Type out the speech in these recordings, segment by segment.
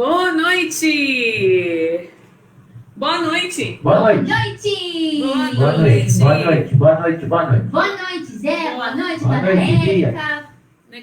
Boa noite! Boa noite! Boa noite. Boa noite! Boa noite. Boa noite. Boa noite. Boa noite, Zé. Boa noite, Boa Dona noite, Bia. Érica.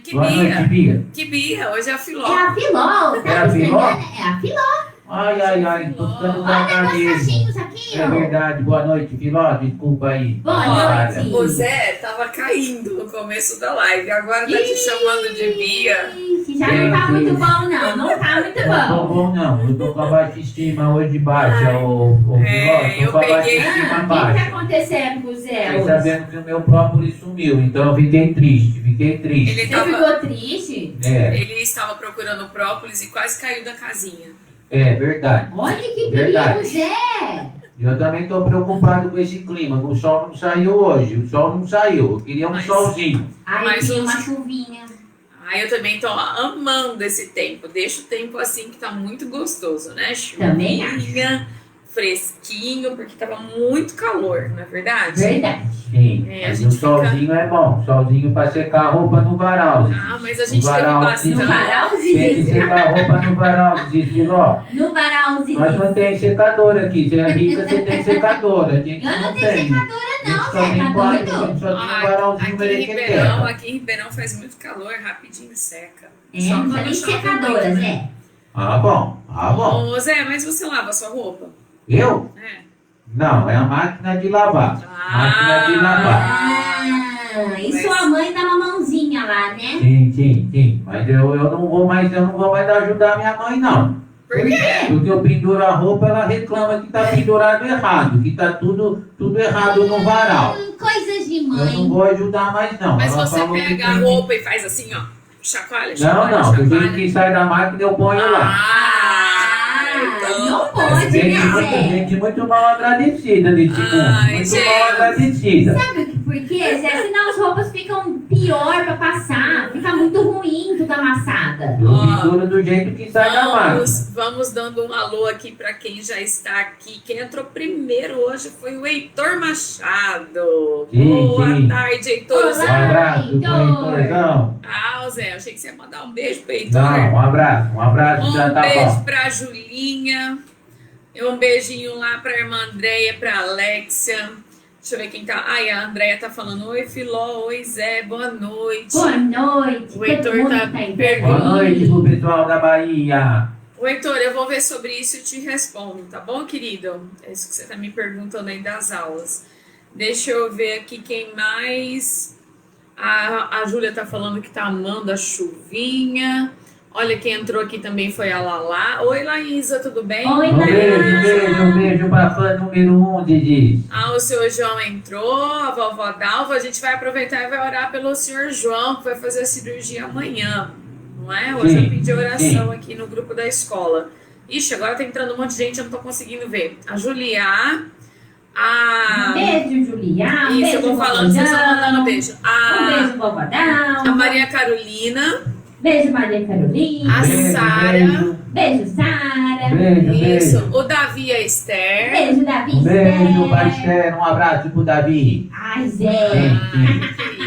Que Boa noite, birra! Bia. Que birra! Hoje é a Filó. É a Filó. É a Filó? É a Filó. Ai, tô ficando Olha devagar meus mesmo. cachinhos aqui, É ó. verdade. Boa noite, Filó. Desculpa aí. Boa Olha. noite. O Zé tava caindo no começo da live, agora tá te chamando de Bia. Ixi, já não tá muito bom, não. Não tá muito Eu tô bom. bom não. Eu tô com a baixa estima hoje baixa, ô Filó. É, Tô com a eu baixa peguei. estima O que tá baixa. acontecendo com o Zé Fiquei hoje? sabendo que o meu própolis sumiu, então eu fiquei triste. Ele Você tava, ficou triste? ele estava procurando própolis e quase caiu da casinha. É verdade. Olha que Verdade. perigo, Zé. Eu também estou preocupado com esse clima. O sol não saiu hoje. O sol não saiu. Eu queria um Mas- solzinho. Aí Mas tem hoje- uma chuvinha. Eu também tô amando esse tempo. Deixa o tempo assim que tá muito gostoso, né? Também Chuvinha, fresquinho, porque tava muito calor, não é verdade? Verdade. Sim. É, a Mas gente o solzinho é bom. Solzinho para secar a roupa no varal. Mas a gente No teve varal, bastante. No Tem que varalzinho. secar a roupa no varal, diz Filó. No varalzinho. Nós não tem secador aqui. Você é rica, você tem secador. A gente Eu não não tenho tem. secadora, A gente não, só Zé. tem Tá quarto, a doido? gente só tem um Aqui varalzinho em merequeteca. aqui em Ribeirão faz muito calor, rapidinho seca. É, Só não quando tá nem chove secadora, muito, né? Zé. Ah, bom. Ah, bom. Ô, Zé, mas você lava a sua roupa? Eu? É. Não, é a máquina de lavar. Máquina de lavar. Ah, e sua mãe dá uma mãozinha lá, né? Sim. Mas eu não vou mais ajudar minha mãe, não. Por quê? Porque eu penduro a roupa, ela reclama que tá pendurado errado, que tá tudo errado no varal. Coisas de Eu não mãe. vou ajudar mais, não. Mas Ela você falou que pega a tem- roupa e faz assim, ó. Chacoalha, Não, chacoalha, do jeito chacoalha. que sai da máquina eu ponho lá. Então. Não pode, Gente né, Zé? gente muito mal agradecida nesse mundo. Ai, Muito gente. mal agradecida. Sabe por quê, Zé? Senão as roupas ficam pior pra passar. Fica muito ruim, tudo amassada. Eu Ó. penduro do jeito que sai da máquina. Vamos dando um alô aqui para quem já está aqui. Quem entrou primeiro hoje foi o Heitor Machado. Sim, Boa sim. tarde, Heitor. Olá. Um abraço pro Heitor. Heitorzão. Zé, achei que você ia mandar um beijo pro Heitor. Não, um abraço já Um tá beijo bom. pra Julinha. E um beijinho lá pra irmã Andréia, pra Alexia. Deixa eu ver quem tá. Ai, a Andréia tá falando: oi, Filó, oi, Zé, boa noite. Boa noite. O Heitor Todo mundo tá em perguntando. Boa noite pro pessoal da Bahia. Ô, Heitor, eu vou ver sobre isso e te respondo, tá bom, querido? É isso que você tá me perguntando aí das aulas. Deixa eu ver aqui quem mais. A Júlia tá falando que tá amando a chuvinha. Olha, quem entrou aqui também foi a Lala. Oi, Laísa, tudo bem? Oi, Um beijo pra fã número 1, Didi. O seu João entrou, a vovó Dalva. A gente vai aproveitar e vai orar pelo senhor João, que vai fazer a cirurgia amanhã. Não é? Hoje Sim, eu pedi oração sim. aqui no grupo da escola. Ixi, agora tá entrando um monte de gente, eu não tô conseguindo ver. A Julia, a... Beijo, Julia. Isso, eu vou falando, vocês vão mandando beijo. Um beijo, vovó A Dalva. Maria Carolina, Beijo, Maria Carolina. a Beijo, Sara. beijo. Beijo, Sara. Beijo. Isso, o Davi e a Esther. Beijo, Davi. Um beijo, Zé. Pasteur. Um abraço pro Davi. Ai, Zé.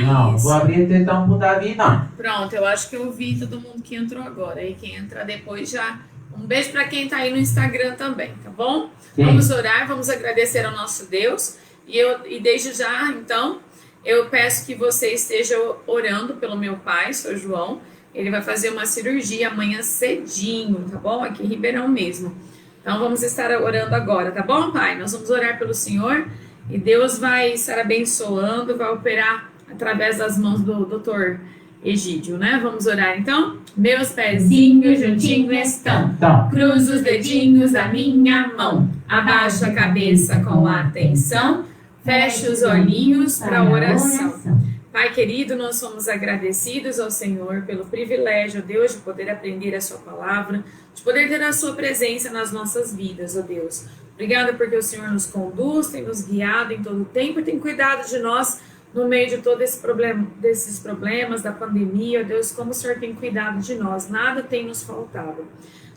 Não, vou abrir atenção pro Davi, não. Pronto, eu acho que eu vi todo mundo que entrou agora. E quem entrar depois já. Um beijo para quem tá aí no Instagram também, tá bom? Sim. Vamos orar, vamos agradecer ao nosso Deus. E desde já, então, eu peço que você esteja orando pelo meu pai, seu João. Ele vai fazer uma cirurgia amanhã cedinho, tá bom? Aqui em Ribeirão mesmo. Então vamos estar orando agora, tá bom, pai? Nós vamos orar pelo Senhor e Deus vai estar abençoando, vai operar através das mãos do doutor Egídio, né? Vamos orar então? Meus pezinhos juntinhos estão. Então, Cruzo os dedinhos da minha mão. Abaixo a cabeça com atenção. Feche os olhinhos para a oração. Pai querido, nós somos agradecidos ao Senhor pelo privilégio, Deus, de poder aprender a sua palavra, de poder ter a sua presença nas nossas vidas, ó Deus. Obrigada porque o Senhor nos conduz, tem nos guiado em todo o tempo e tem cuidado de nós no meio de todo esse problema, desses problemas da pandemia, ó Deus, como o Senhor tem cuidado de nós, nada tem nos faltado.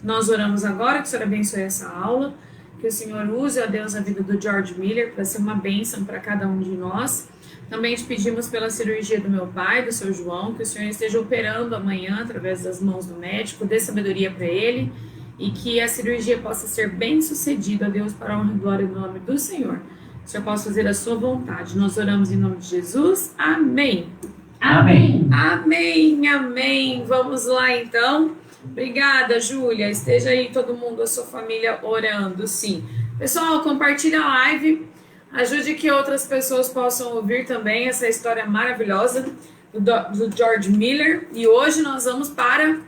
Nós oramos agora que o Senhor abençoe essa aula, que o Senhor use, ó Deus, a vida do George Miller para ser uma bênção para cada um de nós. Também te pedimos pela cirurgia do meu pai, do seu João, que o Senhor esteja operando amanhã através das mãos do médico, dê sabedoria para ele e que a cirurgia possa ser bem sucedida, Deus, para a honra e glória do nome do Senhor. Que o Senhor possa fazer a sua vontade. Nós oramos em nome de Jesus. Amém. Amém. Amém, amém. Vamos lá então. Obrigada, Júlia. Esteja aí todo mundo, a sua família orando, sim. Pessoal, compartilha a live. Ajude que outras pessoas possam ouvir também essa história maravilhosa do George Miller. E hoje nós vamos para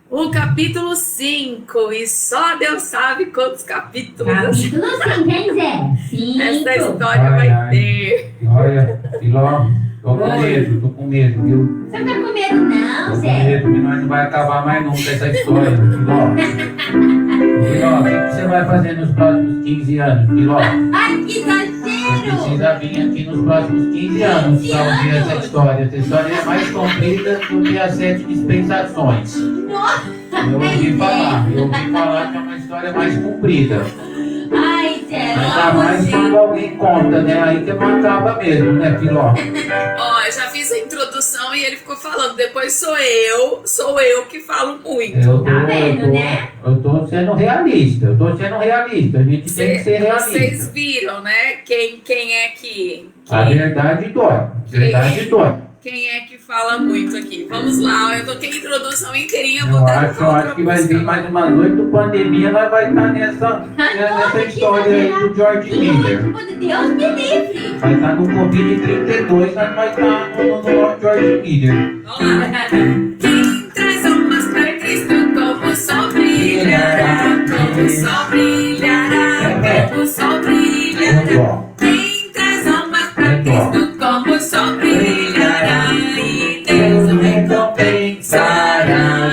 o capítulo 5. E só Deus sabe quantos capítulos. Capítulo 5, hein, Zé? 5. Essa história vai ter. Olha, Filó, tô com medo, viu? Você não tá com medo não, Tô com Zé? medo que nós não vai acabar mais nunca essa história, Filó. Filó, o que você vai fazer nos próximos 15 anos, Filó? Ai, que exagero! Precisa vir aqui nos próximos 15 anos para ouvir essa história. Essa história é mais comprida do que as 7 dispensações. Nossa! Eu ouvi falar que é uma história mais comprida. Ai, Zé, Ainda mais quando alguém conta, né? Aí que não acaba mesmo, né, Filó? Ó, eu já fiz a introdução e ele ficou falando. Depois sou eu que falo muito. Tá vendo, né? Eu tô sendo realista. A gente tem que ser realista. Vocês viram, né? Quem é que A verdade dói. quem é que fala muito aqui? Vamos lá, eu toquei a introdução inteirinha. Eu acho que vai vir mais umas 8 pandemias, nós vai estar nessa história aí do George Miller. Deus me livre! Vai estar no Covid-32, nós vai estar no George Miller. Vamos lá. Quem traz almas para Cristo, como o sol brilhará, como o sol brilhará, como o sol brilhará. Quem traz almas para Cristo, como o sol brilhará, e Deus o recompensará.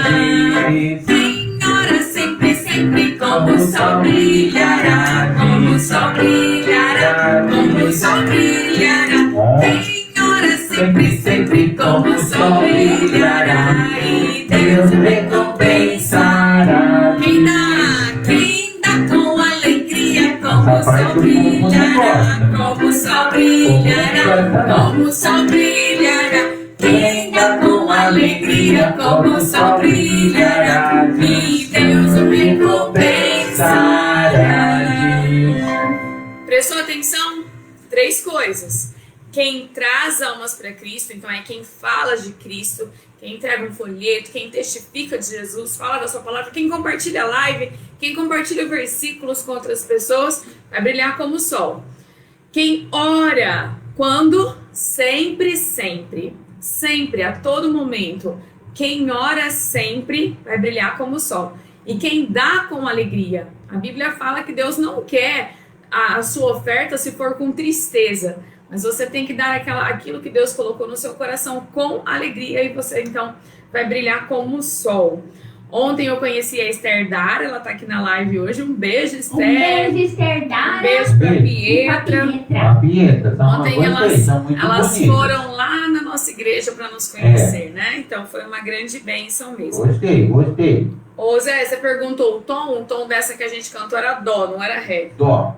Quem ora sempre, sempre, como o sol brilhará, como o sol brilhará, como o sol brilhará. Quem ora sempre, sempre, como o sol brilhará, e Deus o recompensará. Quem dá com alegria, como o sol brilhará, como o sol brilhará, como o sol brilhará. Quem dá com alegria, como o sol brilhará, e Deus o recompensará. Prestou atenção? 3 coisas. Quem traz almas para Cristo, então é quem fala de Cristo, quem entrega um folheto, quem testifica de Jesus, fala da sua palavra, quem compartilha a live, quem compartilha versículos com outras pessoas, vai brilhar como o sol. Quem ora, quando? Sempre, sempre, sempre, a todo momento. Quem ora sempre vai brilhar como o sol. E quem dá com alegria. A Bíblia fala que Deus não quer a sua oferta se for com tristeza. Mas você tem que dar aquilo que Deus colocou no seu coração com alegria e você então vai brilhar como o sol. Ontem eu conheci a Esther Dara, ela tá aqui na live hoje. Um beijo, Esther. Um beijo, Esther Dara. Um beijo pra Pietra. A Pietra, Ontem elas foram lá na nossa igreja para nos conhecer, né? Então foi uma grande bênção mesmo. Gostei. Ô Zé, você perguntou o tom dessa que a gente cantou era dó, não era ré. Dó.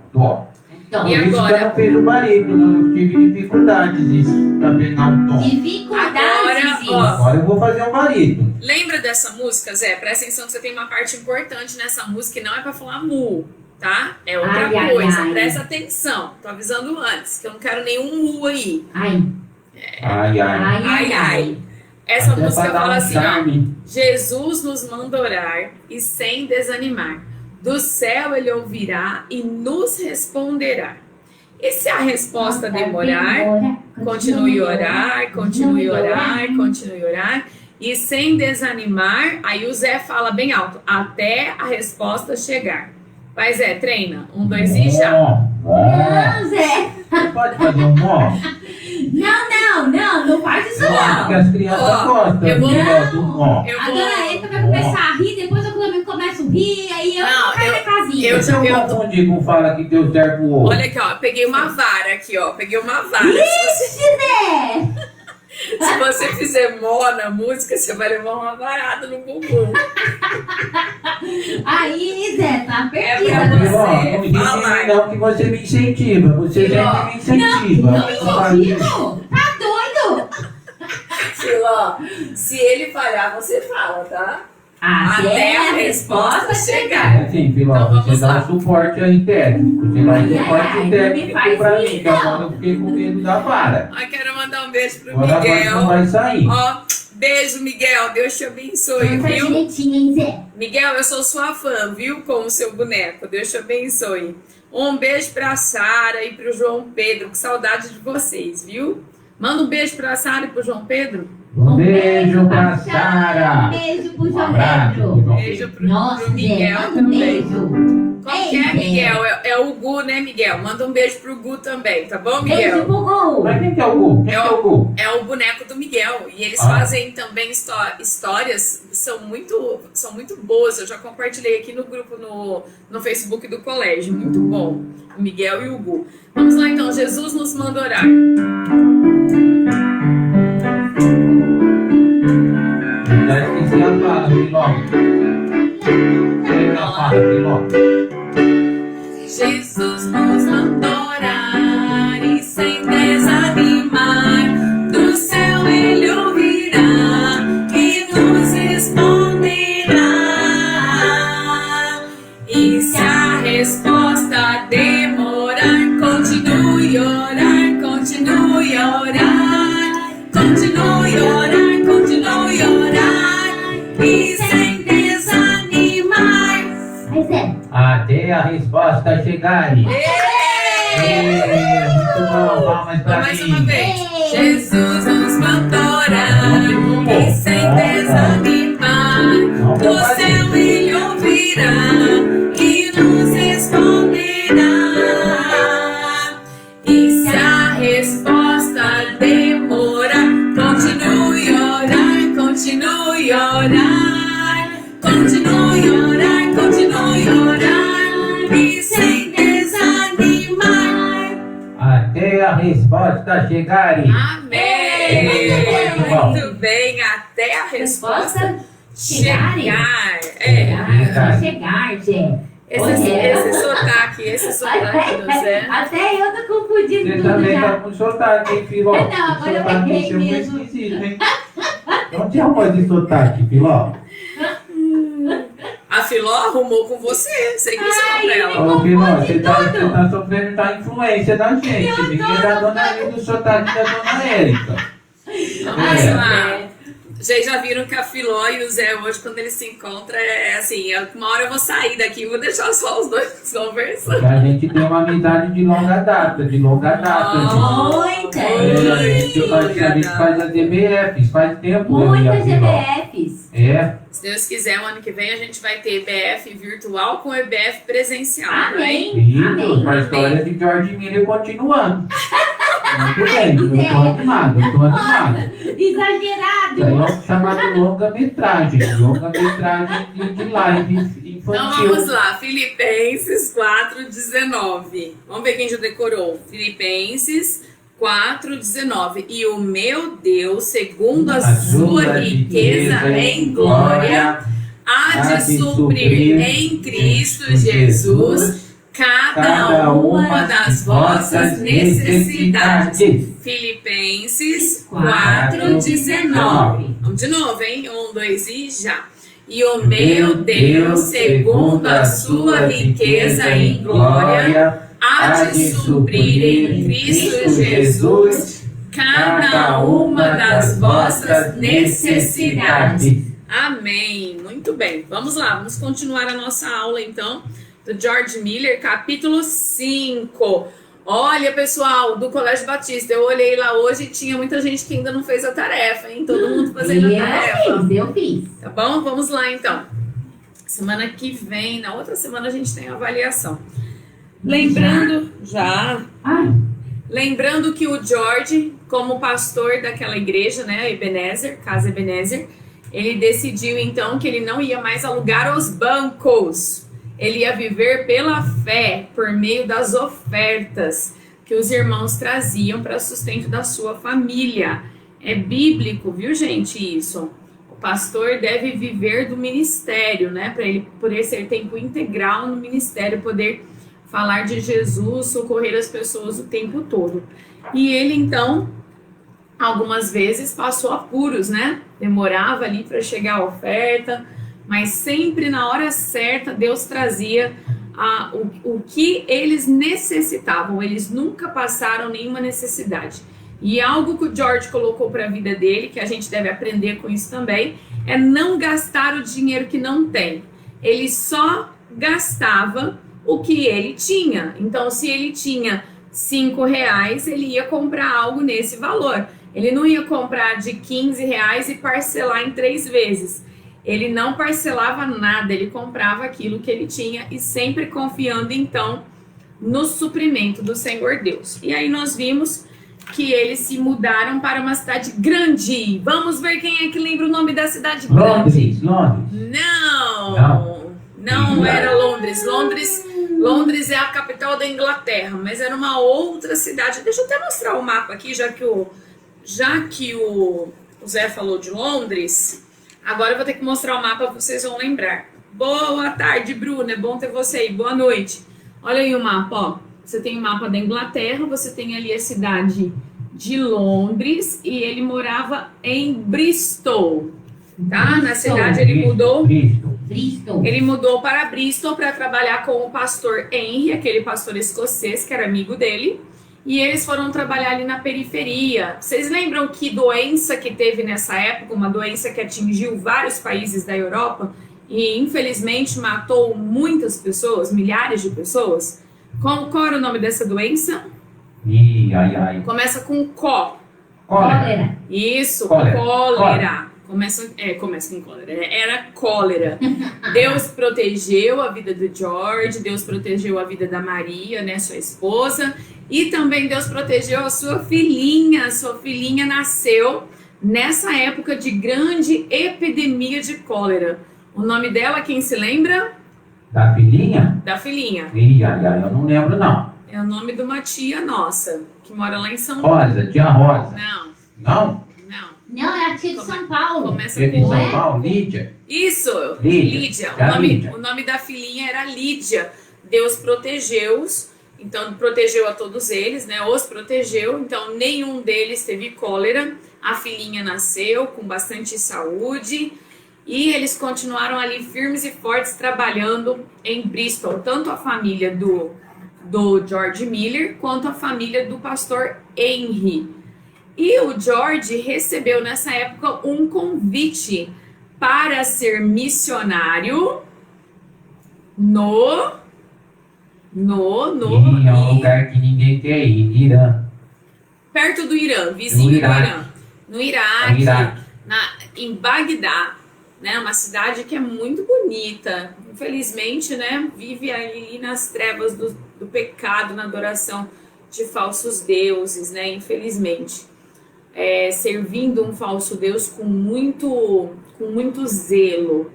Então, E Por isso agora? que eu não fiz o barítono, eu tive dificuldades pra pegar o tom. Dificuldades. Ó, Agora eu vou fazer o barítono. lembra dessa música, Zé? Presta atenção que você tem uma parte importante nessa música e não é pra falar mu, tá? É outra Ai, coisa. ai. Presta atenção. Tô avisando antes, que eu não quero nenhum mu aí. Ai. Ai. Essa Até música pra dar fala um assim, ó. charme. Jesus nos manda orar e sem desanimar. Do céu ele ouvirá e nos responderá. E se a resposta demorar, continue a orar, continue a orar, continue a orar. E sem desanimar, aí o Zé fala bem alto, até a resposta chegar. Vai, Zé, treina. 1, 2 e já. Não, Zé. Você pode fazer um nó? Não faz isso Porque não. as crianças gostam eu vou- do nó. Eu A vou... dona Eva vai começar a rir, depois eu também começo a rir, aí eu Não, vou cair na casinha. Deixa eu confundir com fala que Deus serve o outro. Olha aqui, ó. Peguei uma vara aqui, ó. Peguei uma vara. Zé! Se você fizer mó na música, você vai levar uma varada no bumbum. Aí, Zé, tá pra perdida. você. Não me Fala. não, que você me incentiva. Você sempre me incentiva. Não incentivo? Tá doido? Filó, se ele falhar, você fala, tá? Até a resposta chegar. Assim, Filó, Então, vamos você dá lá. suporte aí técnico. Você dá um suporte me técnico faz pra mim, isso, que agora eu fiquei com medo da vara. Eu quero mandar um beijo pro Agora a voz não Miguel. vai sair. Ó, beijo, Miguel. Deus te abençoe, Canta viu? direitinho, hein, Zé? Miguel, eu sou sua fã, viu? Com o seu boneco. Deus te abençoe. Um beijo pra Sara e pro João Pedro. Que saudade de vocês, viu? Manda um beijo pra Sara e pro João Pedro. Um beijo pra Sara. Um beijo pro Um João abraço pro Pedro. João Beijo Pedro. pro Nossa, Miguel Zé, manda um também. beijo. Qual que é, Ei, Miguel? É o Gu, né, Miguel? Manda um beijo pro Gu também, tá bom, Beijo Miguel? pro Gu. Mas quem que é o Gu? Quem que é o Gu? É o boneco do Miguel. E eles Ah. fazem também histórias, são muito boas. Eu já compartilhei aqui no grupo no Facebook do colégio. Muito bom. O Miguel e o Gu. Vamos lá então, Jesus nos manda orar. Já esqueci a fala, Filó. Esqueci a fala, Filó. Jesus nos manda orar e sem desanimar, do céu ele ouvirá e nos responderá. E se a resposta demorar, continue a orar, continue a orar, continue a orar, continue a orar e sem desanimar. Aí, Zé. Até a resposta chegar. Muito bom, palmas pra Mais mim. uma vez. Jesus nos manda orar e sem desanimar, do céu ele ouvirá e nos responderá. E se a resposta demorar, continue a orar, continue a orar, continue a orar, continue a orar e sem desanimar. Até a resposta chegar. Amém! Muito bom. Muito bem, até a resposta Chegar. chegar. Chegar, Zé. Esse sotaque do Zé. Até eu tô confundindo Você tudo também já. tá com sotaque, hein, Filó? Não, agora eu Sotaque peguei seu foi mesmo. esquisito, hein? Não tinha voz de sotaque, Filó. A Filó arrumou com você. Você que ensinou Ai, pra ela. Ô, Filó, confunde você tudo. tá sofrendo da influência da gente. Ninguém da dona Érica, do sotaque da dona Érica. Vamos É. lá. Vocês já viram que a Filó e o Zé hoje, quando eles se encontram, é assim, uma hora eu vou sair daqui e vou deixar só os dois conversando. Porque a gente tem uma amizade de longa data, gente. Muita. A gente faz as DBFs, faz tempo. eu e a Muitas Filó. GBFs. É, Se Deus quiser, o ano que vem a gente vai ter EBF virtual com EBF presencial, não é? Amém. isso, Amém. com a história de George Miller continuando. Muito bem, eu tô animado, eu tô animado. Exagerado. Isso aí é o chamado longa-metragem de live Então infantil. vamos lá, Filipenses 4:19. Vamos ver quem já decorou. Filipenses 4:19. E o meu Deus, segundo a sua riqueza em glória, há de suprir em Cristo Jesus cada uma das vossas necessidades. Filipenses 4:19. Vamos de novo, hein? 1, 2 e já. E o meu Deus, segundo a sua riqueza em glória, há de suprir em Cristo Jesus cada uma das vossas necessidades. Amém. Muito bem. Vamos lá, vamos continuar a nossa aula então do George Miller, capítulo 5. Olha, pessoal, do Colégio Batista, eu olhei lá hoje e tinha muita gente que ainda não fez a tarefa, hein? Todo mundo fazendo a tarefa. Eu fiz. Tá bom? Vamos lá então. Semana que vem, na outra semana a gente tem a avaliação. Lembrando, já. Ai, Lembrando que o George, como pastor daquela igreja, né, Ebenezer, Casa Ebenezer, ele decidiu então que ele não ia mais alugar os bancos. Ele ia viver pela fé, por meio das ofertas que os irmãos traziam para sustento da sua família. É bíblico, viu, gente, isso? O pastor deve viver do ministério, né, para ele poder ser tempo integral no ministério, poder falar de Jesus, socorrer as pessoas o tempo todo. E ele, então, algumas vezes passou apuros, né? Demorava ali para chegar a oferta, mas sempre na hora certa Deus trazia o que eles necessitavam. Eles nunca passaram nenhuma necessidade. E algo que o George colocou para a vida dele, que a gente deve aprender com isso também, é não gastar o dinheiro que não tem. Ele só gastava o que ele tinha. Então, se ele tinha R$5, ele ia comprar algo nesse valor. Ele não ia comprar de R$15 e parcelar em 3 vezes. Ele não parcelava nada, ele comprava aquilo que ele tinha e sempre confiando, então, no suprimento do Senhor Deus. E aí nós vimos que eles se mudaram para uma cidade grande. Vamos ver quem é que lembra o nome da cidade grande. Londres. Não era Londres. Londres é a capital da Inglaterra, mas era uma outra cidade. Deixa eu até mostrar o mapa aqui, já que o Zé falou de Londres. Agora eu vou ter que mostrar o mapa, vocês vão lembrar. Boa tarde, Bruna, é bom ter você aí. Boa noite. Olha aí o mapa, ó. Você tem o mapa da Inglaterra, você tem ali a cidade de Londres e ele morava em Bristol, tá? Na cidade ele mudou. Bristol. Ele mudou para Bristol para trabalhar com o pastor Henry, aquele pastor escocês que era amigo dele. E eles foram trabalhar ali na periferia. Vocês lembram que doença que teve nessa época, uma doença que atingiu vários países da Europa e infelizmente matou muitas pessoas, milhares de pessoas? Qual era o nome dessa doença? Começa com Cólera. Isso, cólera. Começa com cólera. Era cólera. Deus protegeu a vida do George, Deus protegeu a vida da Maria, né, sua esposa, e também Deus protegeu a sua filhinha. A sua filhinha nasceu nessa época de grande epidemia de cólera. O nome dela, quem se lembra? Da filhinha? Da filhinha. Eu não lembro, não. É o nome de uma tia nossa, que mora lá em São Paulo. Tia Rosa. Não. Não, é a tia de São Paulo. Começa Tia de com São Paulo, Lídia. Isso, Lídia. O nome da filhinha era Lídia. Deus protegeu-os, então protegeu a todos eles, né? Os protegeu, então nenhum deles teve cólera. A filhinha nasceu com bastante saúde e eles continuaram ali firmes e fortes trabalhando em Bristol, tanto a família do George Miller quanto a família do pastor Henry. E o George recebeu nessa época um convite para ser missionário no é um lugar que ninguém quer ir, Irã. Perto do Irã, vizinho do Irã. No Iraque, em Bagdá, né? Uma cidade que é muito bonita. Infelizmente, né? Vive ali nas trevas do pecado, na adoração de falsos deuses, né? Infelizmente. Servindo um falso Deus com muito zelo.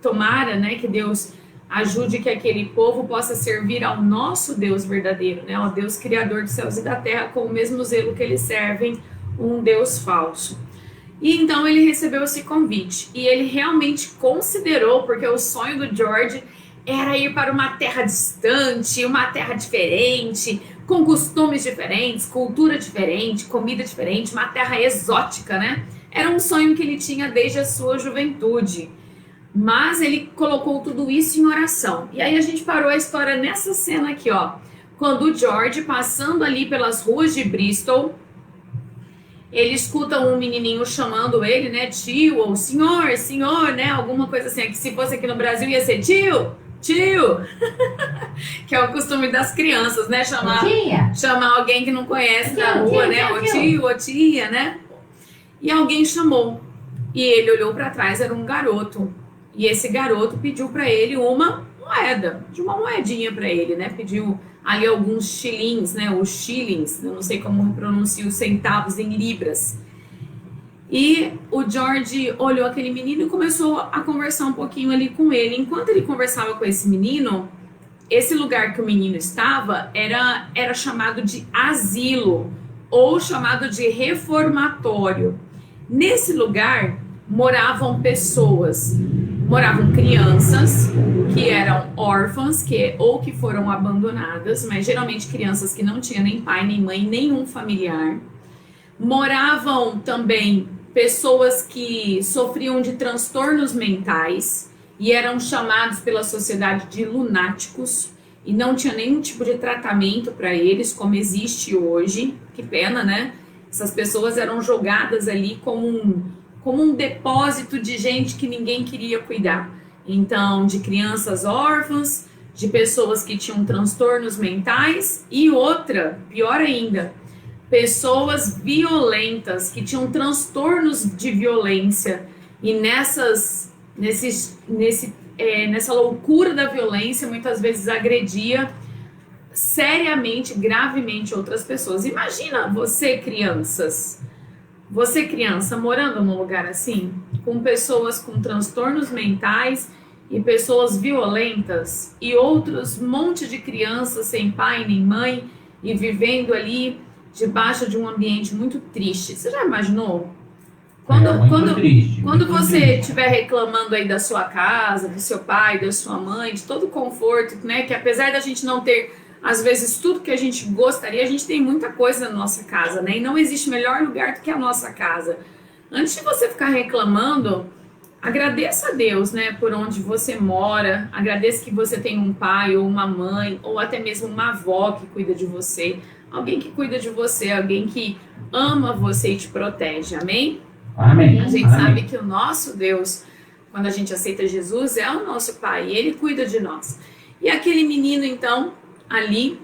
Tomara, né, que Deus ajude que aquele povo possa servir ao nosso Deus verdadeiro, né, ao Deus criador dos céus e da terra, com o mesmo zelo que eles servem um Deus falso. E então ele recebeu esse convite e ele realmente considerou, porque o sonho do George era ir para uma terra distante, uma terra diferente, com costumes diferentes, cultura diferente, comida diferente, uma terra exótica, né? Era um sonho que ele tinha desde a sua juventude. Mas ele colocou tudo isso em oração. E aí a gente parou a história nessa cena aqui, ó. Quando o George, passando ali pelas ruas de Bristol, ele escuta um menininho chamando ele, né? Tio, ou senhor, né? Alguma coisa assim. Que se fosse aqui no Brasil ia ser tio. Que é o costume das crianças, né? Chamar alguém que não conhece na rua, né? O tio, ou tia, né? E alguém chamou. E ele olhou para trás, era um garoto. E esse garoto pediu para ele uma moedinha para ele, né? Pediu ali alguns shillings, né? Os shillings, eu não sei como pronuncia os centavos em libras. E o George olhou aquele menino e começou a conversar um pouquinho ali com ele. Enquanto ele conversava com esse menino, esse lugar que o menino estava era chamado de asilo ou chamado de reformatório. Nesse lugar moravam crianças que eram órfãs, ou que foram abandonadas, mas geralmente crianças que não tinham nem pai, nem mãe, nenhum familiar. Moravam também pessoas que sofriam de transtornos mentais e eram chamados pela sociedade de lunáticos e não tinha nenhum tipo de tratamento para eles, como existe hoje. Que pena, né? Essas pessoas eram jogadas ali como um depósito de gente que ninguém queria cuidar. Então, de crianças órfãs, de pessoas que tinham transtornos mentais e outra, pior ainda, pessoas violentas que tinham transtornos de violência e nessa loucura da violência muitas vezes agredia seriamente, gravemente outras pessoas. Imagina você criança morando num lugar assim, com pessoas com transtornos mentais e pessoas violentas e outros monte de crianças sem pai nem mãe e vivendo ali debaixo de um ambiente muito triste. Você já imaginou? Quando você estiver reclamando aí da sua casa, do seu pai, da sua mãe, de todo o conforto, né? Que apesar da gente não ter, às vezes, tudo que a gente gostaria, a gente tem muita coisa na nossa casa, né? E não existe melhor lugar do que a nossa casa. Antes de você ficar reclamando, agradeça a Deus, né? Por onde você mora. Agradeça que você tem um pai ou uma mãe, ou até mesmo uma avó que cuida de você. Alguém que cuida de você, alguém que ama você e te protege. Amém? Amém. A gente Amém. sabe que o nosso Deus, quando a gente aceita Jesus, é o nosso Pai. E Ele cuida de nós. E aquele menino, então, ali,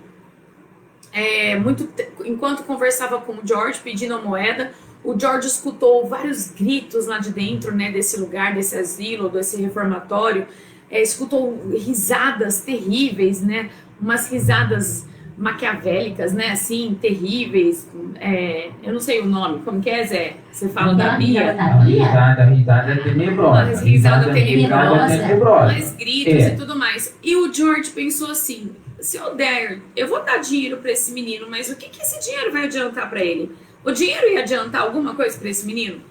enquanto conversava com o George, pedindo a moeda, o George escutou vários gritos lá de dentro, né, desse lugar, desse asilo, desse reformatório. Escutou risadas terríveis, né? Umas risadas maquiavélicas, né, assim, terríveis, eu não sei o nome, como que é, Zé? Você fala da Bia? A risada é tenebrosa. Uma risada tenebrosa. Mais gritos e tudo mais. E o George pensou assim, se eu der, eu vou dar dinheiro para esse menino, mas o que esse dinheiro vai adiantar para ele? O dinheiro ia adiantar alguma coisa para esse menino?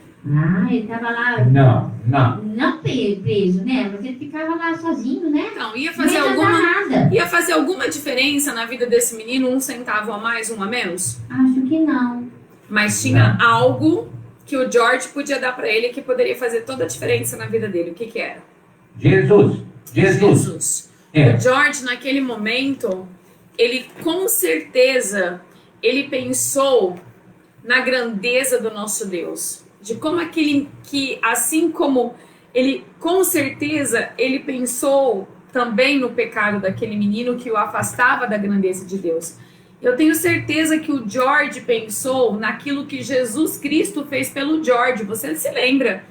Ele tava lá... Não preso, né? Mas ele ficava lá sozinho, né? Não, ia fazer alguma diferença na vida desse menino, 1 centavo a mais, 1 a menos? Acho que não. Mas tinha algo que o George podia dar para ele que poderia fazer toda a diferença na vida dele. O que era? Jesus. O George, naquele momento, ele com certeza, ele pensou na grandeza do nosso Deus. De como assim como ele, com certeza, ele pensou também no pecado daquele menino que o afastava da grandeza de Deus. Eu tenho certeza que o George pensou naquilo que Jesus Cristo fez pelo George. Você se lembra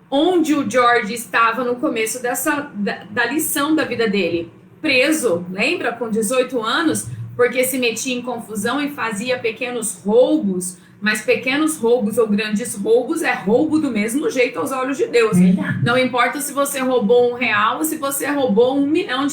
onde o George estava no começo da lição da vida dele? Preso, lembra? Com 18 anos, porque se metia em confusão e fazia pequenos roubos. Mas pequenos roubos ou grandes roubos é roubo do mesmo jeito aos olhos de Deus. Não importa se você roubou R$1 ou se você roubou R$1 milhão.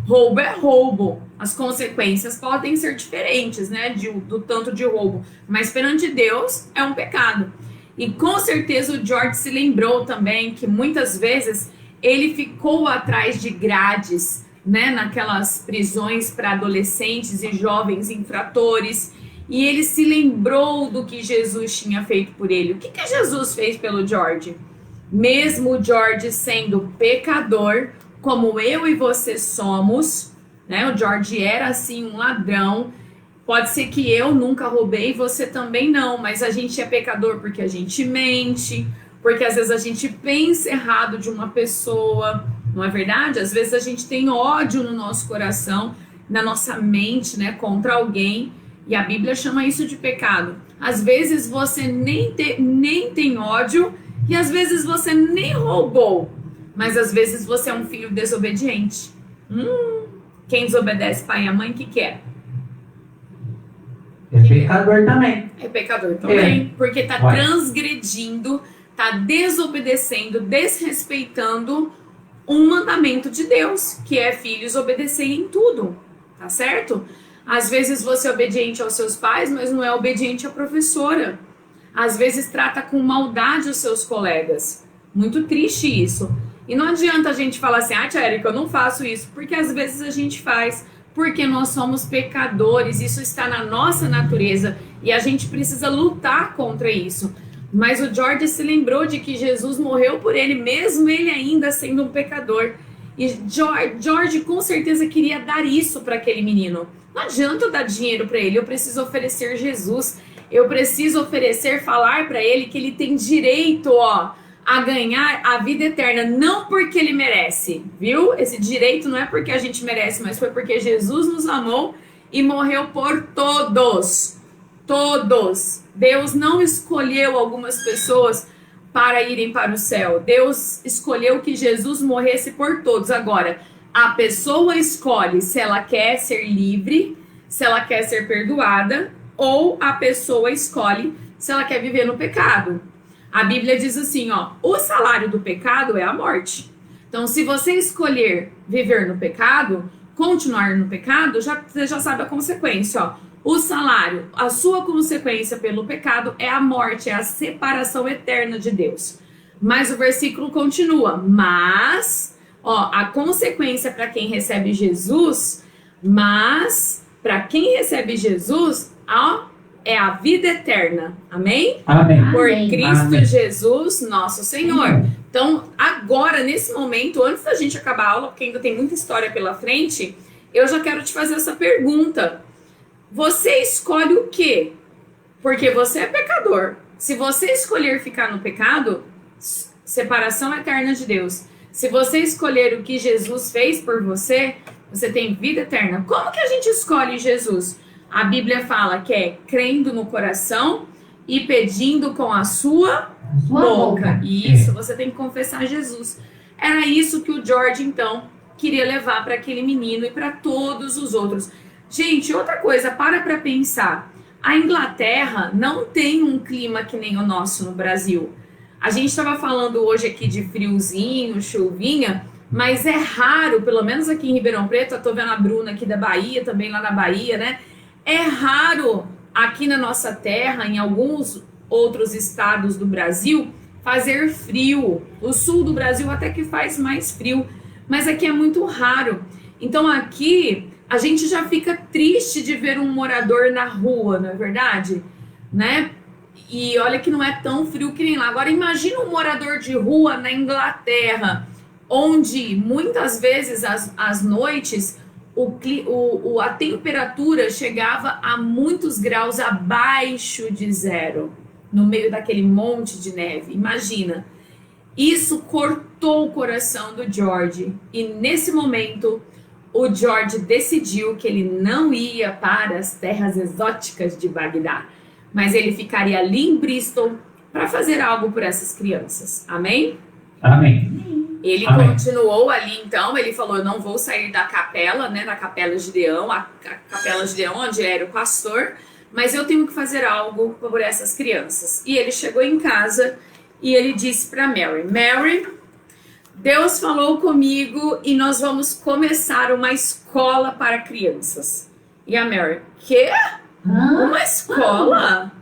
Roubo é roubo. As consequências podem ser diferentes, né? Do tanto de roubo. Mas perante Deus é um pecado. E com certeza o George se lembrou também que muitas vezes ele ficou atrás de grades, né? Naquelas prisões para adolescentes e jovens infratores. E ele se lembrou do que Jesus tinha feito por ele. O que Jesus fez pelo George? Mesmo o George sendo pecador, como eu e você somos, né? O George era assim um ladrão. Pode ser que eu nunca roubei, você também não. Mas a gente é pecador porque a gente mente, porque às vezes a gente pensa errado de uma pessoa. Não é verdade? Às vezes a gente tem ódio no nosso coração, na nossa mente, né? Contra alguém. E a Bíblia chama isso de pecado. Às vezes você nem tem ódio e às vezes você nem roubou. Mas às vezes você é um filho desobediente. Quem desobedece pai e a mãe, o que é? É pecador também. É pecador também. Porque está transgredindo, está desobedecendo, desrespeitando um mandamento de Deus, que é filhos obedecerem em tudo. Tá certo? Às vezes você é obediente aos seus pais, mas não é obediente à professora. Às vezes trata com maldade os seus colegas. Muito triste isso. E não adianta a gente falar assim, tia Érica, eu não faço isso. Porque às vezes a gente faz. Porque nós somos pecadores. Isso está na nossa natureza. E a gente precisa lutar contra isso. Mas o George se lembrou de que Jesus morreu por ele, mesmo ele ainda sendo um pecador. E George com certeza queria dar isso para aquele menino. Não adianta eu dar dinheiro para ele, eu preciso oferecer Jesus. Eu preciso oferecer, falar para ele que ele tem direito, a ganhar a vida eterna, não porque ele merece, viu? Esse direito não é porque a gente merece, mas foi porque Jesus nos amou e morreu por todos. Todos. Deus não escolheu algumas pessoas para irem para o céu. Deus escolheu que Jesus morresse por todos. Agora, a pessoa escolhe se ela quer ser livre, se ela quer ser perdoada, ou a pessoa escolhe se ela quer viver no pecado. A Bíblia diz assim, o salário do pecado é a morte. Então, se você escolher viver no pecado, continuar no pecado, você já sabe a consequência, O salário, a sua consequência pelo pecado é a morte, é a separação eterna de Deus. Mas o versículo continua, mas, a consequência para quem recebe Jesus, é a vida eterna. Amém? Amém. Por Amém. Cristo Amém. Jesus, nosso Senhor. Então, agora, nesse momento, antes da gente acabar a aula, porque ainda tem muita história pela frente, eu já quero te fazer essa pergunta. Você escolhe o quê? Porque você é pecador. Se você escolher ficar no pecado, separação eterna de Deus. Se você escolher o que Jesus fez por você, você tem vida eterna. Como que a gente escolhe Jesus? A Bíblia fala que é crendo no coração e pedindo com a sua boca. E isso, você tem que confessar Jesus. Era isso que o George, então, queria levar para aquele menino e para todos os outros. Gente, outra coisa, para pensar. A Inglaterra não tem um clima que nem o nosso no Brasil. A gente estava falando hoje aqui de friozinho, chuvinha, mas é raro, pelo menos aqui em Ribeirão Preto, eu tô vendo a Bruna aqui da Bahia, também lá na Bahia, né? É raro aqui na nossa terra, em alguns outros estados do Brasil, fazer frio. O sul do Brasil até que faz mais frio, mas aqui é muito raro. Então aqui a gente já fica triste de ver um morador na rua, não é verdade? Né? E olha que não é tão frio que nem lá. Agora imagina um morador de rua na Inglaterra, onde muitas vezes às noites a temperatura chegava a muitos graus abaixo de zero, no meio daquele monte de neve. Imagina. Isso cortou o coração do George. E nesse momento, o George decidiu que ele não ia para as terras exóticas de Bagdá, mas ele ficaria ali em Bristol para fazer algo por essas crianças. Amém? Amém. Ele Amém. continuou ali, então, ele falou, eu não vou sair da capela, né, da Capela Gideão, a Capela Gideão, onde era o pastor, mas eu tenho que fazer algo por essas crianças. E ele chegou em casa e ele disse para Mary, Deus falou comigo e nós vamos começar uma escola para crianças. E a Mary, quê? Uma escola?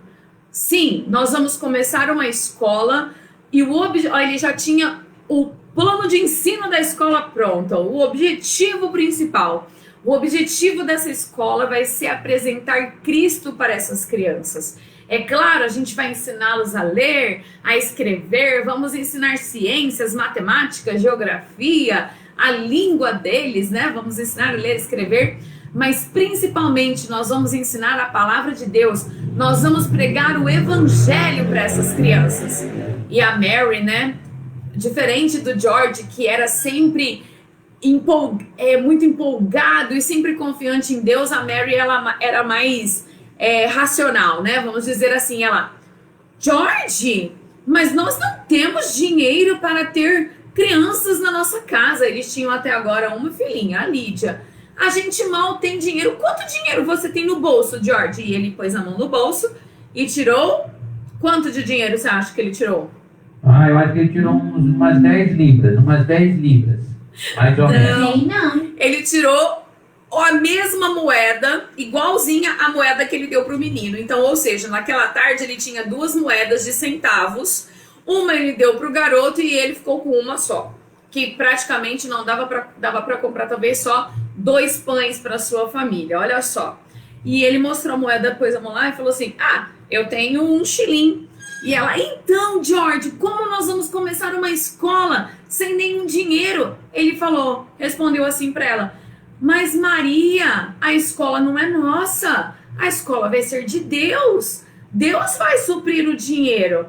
Sim, nós vamos começar uma escola e ele já tinha o plano de ensino da escola pronto, o objetivo principal. O objetivo dessa escola vai ser apresentar Cristo para essas crianças. É claro, a gente vai ensiná-los a ler, a escrever, vamos ensinar ciências, matemática, geografia, a língua deles, né? Vamos ensinar a ler e escrever, mas principalmente nós vamos ensinar a palavra de Deus, nós vamos pregar o evangelho para essas crianças. E a Mary, né? Diferente do George, que era sempre muito empolgado e sempre confiante em Deus, a Mary ela era mais racional, né? Vamos dizer assim, George, mas nós não temos dinheiro para ter crianças na nossa casa. Eles tinham até agora uma filhinha, a Lídia. A gente mal tem dinheiro. Quanto dinheiro você tem no bolso, George? E ele pôs a mão no bolso e tirou. Quanto de dinheiro você acha que ele tirou? Eu acho que ele tirou umas 10 libras, mais ou menos. Não. Ele tirou a mesma moeda, igualzinha à moeda que ele deu para o menino. Então, ou seja, naquela tarde ele tinha 2 moedas de centavos. Uma ele deu para o garoto e ele ficou com uma só. Que praticamente não dava para comprar talvez só 2 pães para sua família. Olha só. E ele mostrou a moeda, pôs a mão lá e falou assim, eu tenho um shilling. E ela, então, George, como nós vamos começar uma escola sem nenhum dinheiro? Ele respondeu assim para ela, mas Maria, a escola não é nossa, a escola vai ser de Deus. Deus vai suprir o dinheiro.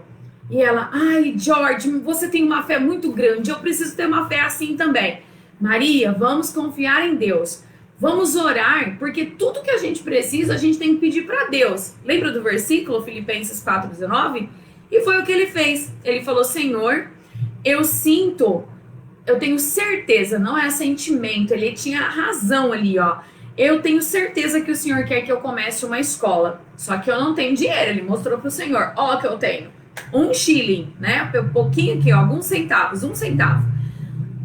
E ela, ai, George, você tem uma fé muito grande, eu preciso ter uma fé assim também. Maria, vamos confiar em Deus. Vamos orar, porque tudo que a gente precisa, a gente tem que pedir para Deus. Lembra do versículo, Filipenses 4,19? E foi o que ele fez. Ele falou, Senhor, eu tenho certeza, não é sentimento, ele tinha razão ali, ó. Eu tenho certeza que o Senhor quer que eu comece uma escola, só que eu não tenho dinheiro. Ele mostrou pro Senhor, ó que eu tenho, 1 shilling, né, um pouquinho aqui, ó, alguns centavos, 1 centavo.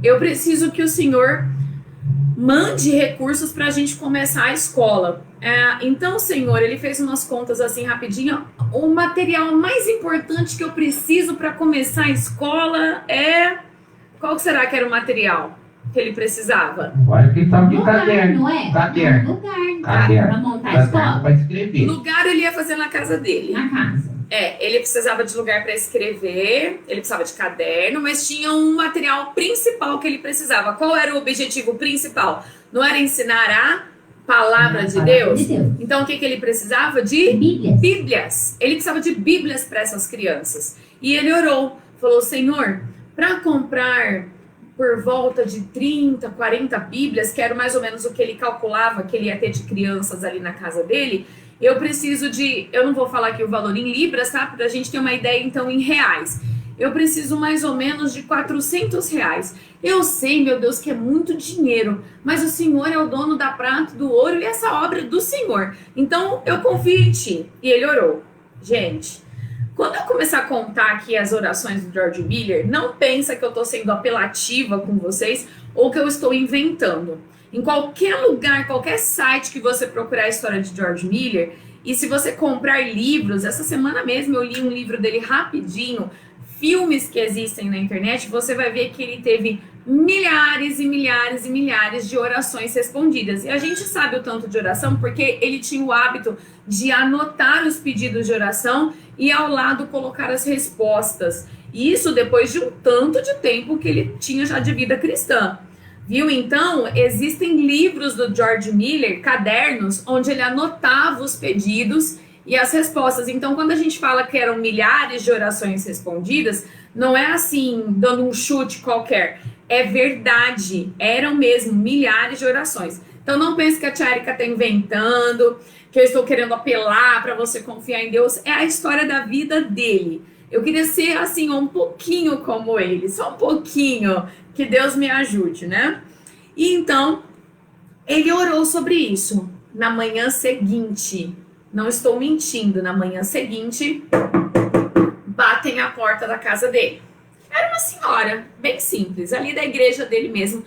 Eu preciso que o Senhor mande recursos pra gente começar a escola. Então, Senhor, ele fez umas contas assim rapidinho. O material mais importante que eu preciso para começar a escola é... Qual será que era o material que ele precisava? Olha que tal de caderno. Não é? Caderno. Lugar. Para montar a escola. Para escrever. Lugar ele ia fazer na casa dele. Na casa. Ele precisava de lugar para escrever, ele precisava de caderno, mas tinha um material principal que ele precisava. Qual era o objetivo principal? Não era ensinar a palavra de Deus? Então o que ele precisava? De Bíblias. Ele precisava de Bíblias para essas crianças. E ele orou, falou, Senhor, para comprar por volta de 30, 40 Bíblias, que era mais ou menos o que ele calculava que ele ia ter de crianças ali na casa dele, eu preciso de, eu não vou falar aqui o valor em libras, tá? Para a gente ter uma ideia então em reais. Eu preciso mais ou menos de 400 reais. Eu sei, meu Deus, que é muito dinheiro, mas o Senhor é o dono da prata, do ouro e essa obra é do Senhor. Então eu confio em ti. E ele orou. Gente, quando eu começar a contar aqui as orações do George Miller, não pensa que eu estou sendo apelativa com vocês ou que eu estou inventando. Em qualquer lugar, qualquer site que você procurar a história de George Miller, e se você comprar livros, essa semana mesmo eu li um livro dele rapidinho, filmes que existem na internet, você vai ver que ele teve milhares e milhares e milhares de orações respondidas. E a gente sabe o tanto de oração porque ele tinha o hábito de anotar os pedidos de oração e ao lado colocar as respostas. E isso depois de um tanto de tempo que ele tinha já de vida cristã. Viu? Então, existem livros do George Miller, cadernos, onde ele anotava os pedidos e as respostas. Então, quando a gente fala que eram milhares de orações respondidas, não é assim, dando um chute qualquer. É verdade, eram mesmo milhares de orações. Então, não pense que a tia Erika está inventando, que eu estou querendo apelar para você confiar em Deus. É a história da vida dele. Eu queria ser, assim, um pouquinho como ele, só um pouquinho. Que Deus me ajude, né? E então, ele orou sobre isso. Na manhã seguinte, não estou mentindo, na manhã seguinte, batem à porta da casa dele. Era uma senhora, bem simples, ali da igreja dele mesmo,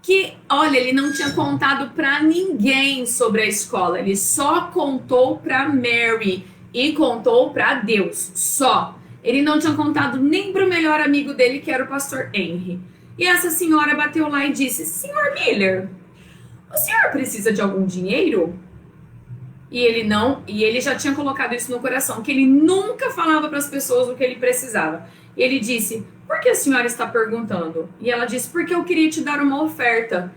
que, olha, ele não tinha contado para ninguém sobre a escola, ele só contou para Mary e contou para Deus, só. Ele não tinha contado nem para o melhor amigo dele, que era o pastor Henry. E essa senhora bateu lá e disse, Senhor Miller, o senhor precisa de algum dinheiro? E ele já tinha colocado isso no coração, que ele nunca falava para as pessoas o que ele precisava. E ele disse, por que a senhora está perguntando? E ela disse, porque eu queria te dar uma oferta.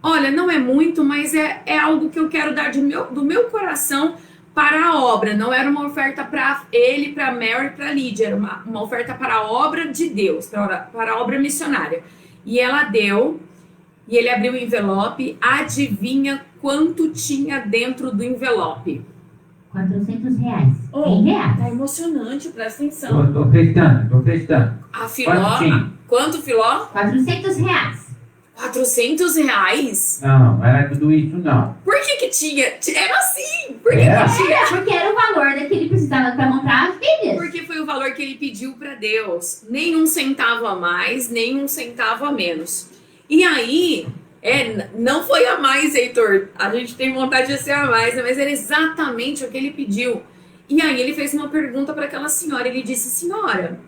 Olha, não é muito, mas é algo que eu quero dar do meu coração para a obra. Não era uma oferta para ele, para Mary, para Lídia. Era uma oferta para a obra de Deus, para a obra missionária. E ela deu, e ele abriu o envelope. Adivinha quanto tinha dentro do envelope? 400 reais. Em reais. Tá emocionante, presta atenção. Tô acreditando. A Filó, quanto Filó? 400 reais. 400 reais? Não era tudo isso, não. Por que tinha? Era assim. Por que tinha? Porque era o valor que ele precisava para montar as Bíblias. Porque foi o valor que ele pediu para Deus. Nem um centavo a mais, nem um centavo a menos. E aí, não foi a mais, Heitor. A gente tem vontade de ser a mais, né? Mas era exatamente o que ele pediu. E aí ele fez uma pergunta para aquela senhora. Ele disse, senhora,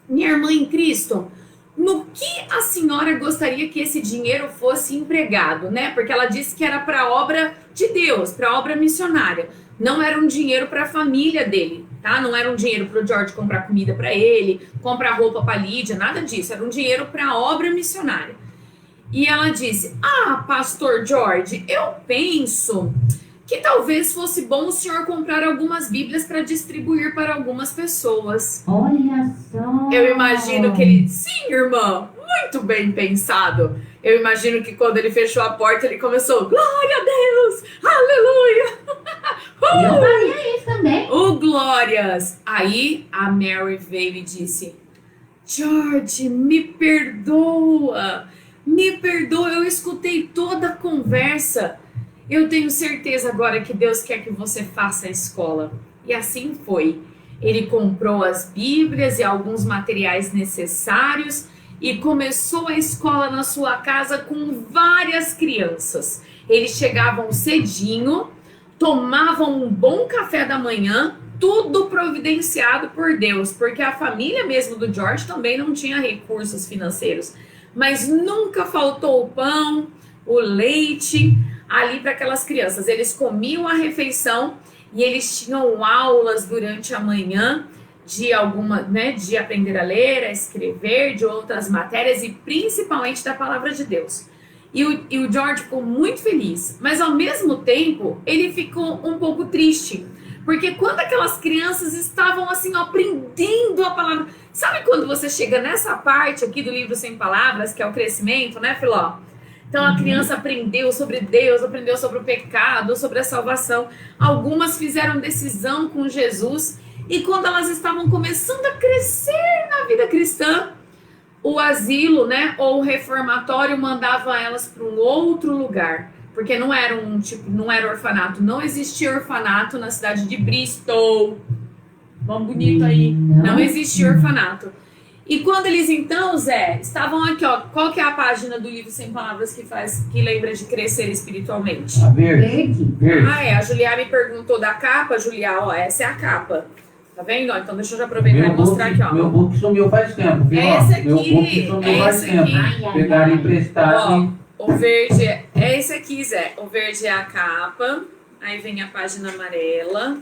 minha irmã em Cristo, no que a senhora gostaria que esse dinheiro fosse empregado, né? Porque ela disse que era para a obra de Deus, para a obra missionária. não era um dinheiro para a família dele, tá? Não era um dinheiro para o George comprar comida para ele, comprar roupa para Lídia, nada disso. Era um dinheiro para a obra missionária. E ela disse: pastor George, eu penso que talvez fosse bom o senhor comprar algumas Bíblias para distribuir para algumas pessoas. Olha só. Eu imagino que ele... Sim, irmã, muito bem pensado. Eu imagino que quando ele fechou a porta, ele começou: glória a Deus, aleluia. Eu faria isso também. Glórias. Aí a Mary veio e disse: George, me perdoa, eu escutei toda a conversa. Eu tenho certeza agora que Deus quer que você faça a escola. E assim foi. Ele comprou as Bíblias e alguns materiais necessários e começou a escola na sua casa com várias crianças. Eles chegavam cedinho, tomavam um bom café da manhã, tudo providenciado por Deus, porque a família mesmo do George também não tinha recursos financeiros. Mas nunca faltou o pão, o leite ali para aquelas crianças. Eles comiam a refeição e eles tinham aulas durante a manhã de de aprender a ler, a escrever, de outras matérias e principalmente da palavra de Deus. E o George ficou muito feliz, mas ao mesmo tempo ele ficou um pouco triste, porque quando aquelas crianças estavam assim aprendendo a palavra, sabe quando você chega nessa parte aqui do livro Sem Palavras, que é o crescimento, né, Filó? Então a criança aprendeu sobre Deus, aprendeu sobre o pecado, sobre a salvação. Algumas fizeram decisão com Jesus. E quando elas estavam começando a crescer na vida cristã, o asilo, né, ou o reformatório mandava elas para um outro lugar. Porque não era não era orfanato. Não existia orfanato na cidade de Bristol. Vamos bonito aí. Não existia orfanato. E quando eles então, Zé, estavam aqui, ó, qual que é a página do livro Sem Palavras que lembra de crescer espiritualmente? A verde. A Julia me perguntou da capa, Julia, ó, essa é a capa. Tá vendo? Ó, então deixa eu já aproveitar e mostrar aqui, ó. Meu book sumiu faz tempo, viu? Esse aqui, meu book sumiu faz tempo. Pegaram emprestado. O verde é esse aqui, Zé. O verde é a capa, aí vem a página amarela,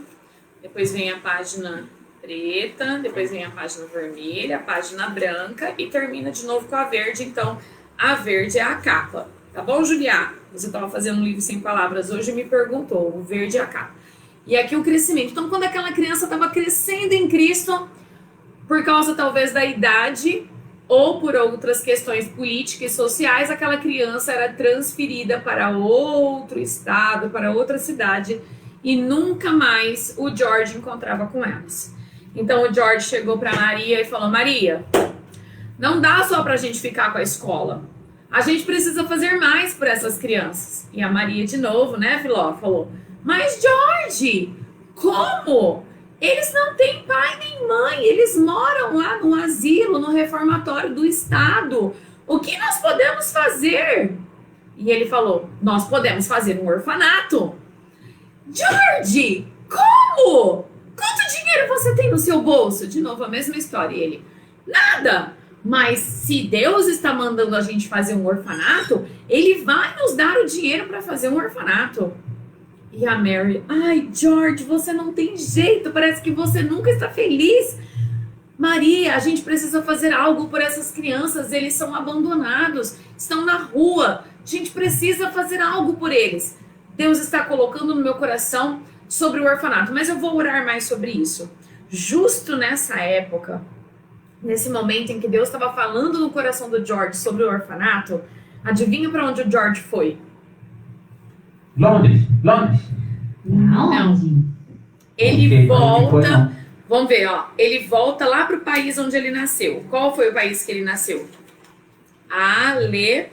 depois vem a página preta, depois vem a página vermelha, a página branca e termina de novo com a verde. Então, a verde é a capa. Tá bom, Julia? Você estava fazendo um livro Sem Palavras hoje e me perguntou. O verde é a capa. E aqui o crescimento. Então, quando aquela criança estava crescendo em Cristo, por causa talvez da idade ou por outras questões políticas e sociais, aquela criança era transferida para outro estado, para outra cidade e nunca mais o George encontrava com elas. Então o George chegou para Maria e falou: Maria, não dá só para a gente ficar com a escola. A gente precisa fazer mais por essas crianças. E a Maria de novo, né, Filó, falou: mas George, como? Eles não têm pai nem mãe, eles moram lá no asilo, no reformatório do estado. O que nós podemos fazer? E ele falou: nós podemos fazer um orfanato. George, como? Quanto dinheiro você tem no seu bolso? De novo, a mesma história. E ele: nada. Mas se Deus está mandando a gente fazer um orfanato, Ele vai nos dar o dinheiro para fazer um orfanato. E a Mary: ai, George, você não tem jeito, parece que você nunca está feliz. Maria, a gente precisa fazer algo por essas crianças, eles são abandonados, estão na rua, a gente precisa fazer algo por eles. Deus está colocando no meu coração sobre o orfanato, mas eu vou orar mais sobre isso. Justo nessa época, nesse momento em que Deus estava falando no coração do George sobre o orfanato, adivinha para onde o George foi? Londres. Não. Ele volta, vamos ver, ó. Ele volta lá para o país onde ele nasceu. Qual foi o país que ele nasceu? Alemanha.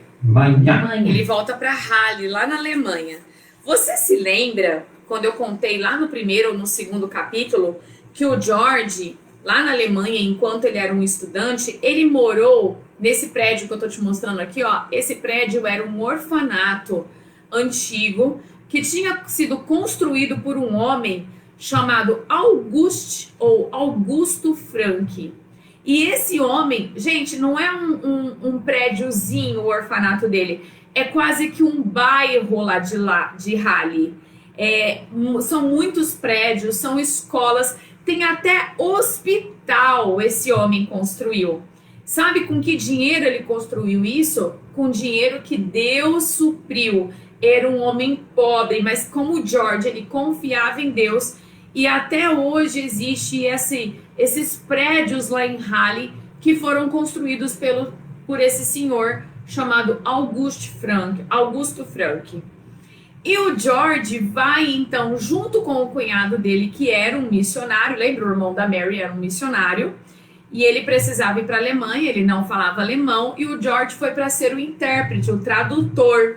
Ele volta para Halle, lá na Alemanha. Você se lembra, quando eu contei lá no primeiro ou no segundo capítulo, que o George, lá na Alemanha, enquanto ele era um estudante, ele morou nesse prédio que eu tô te mostrando aqui, ó. Esse prédio era um orfanato antigo que tinha sido construído por um homem chamado Augusto Frank. E esse homem, gente, não é um prédiozinho o orfanato dele, é quase que um bairro lá de Halle. São muitos prédios, são escolas, tem até hospital esse homem construiu. Sabe com que dinheiro ele construiu isso? Com dinheiro que Deus supriu. Era um homem pobre, mas como o George, ele confiava em Deus. E até hoje existe esses prédios lá em Halle que foram construídos por esse senhor chamado Augusto Frank. E o George vai, então, junto com o cunhado dele, que era um missionário, lembra? O irmão da Mary era um missionário, e ele precisava ir para a Alemanha, ele não falava alemão, e o George foi para ser o intérprete, o tradutor.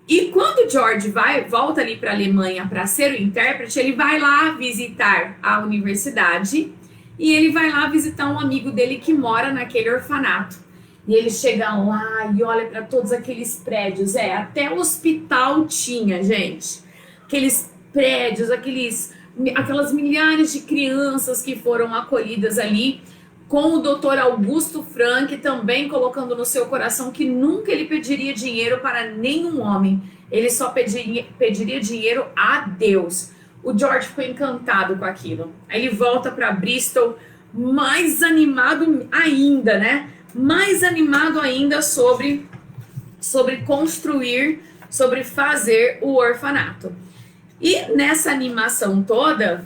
E quando o George volta ali para a Alemanha para ser o intérprete, ele vai lá visitar a universidade, e ele vai lá visitar um amigo dele que mora naquele orfanato. E ele chega lá e olha para todos aqueles prédios. Até hospital tinha, gente. Aqueles prédios, aquelas milhares de crianças que foram acolhidas ali, com o Dr. Augusto Frank também colocando no seu coração que nunca ele pediria dinheiro para nenhum homem. Ele só pediria dinheiro a Deus. O George ficou encantado com aquilo. Aí ele volta para Bristol, mais animado ainda, né? Mais animado ainda sobre construir, sobre fazer o orfanato. E nessa animação toda,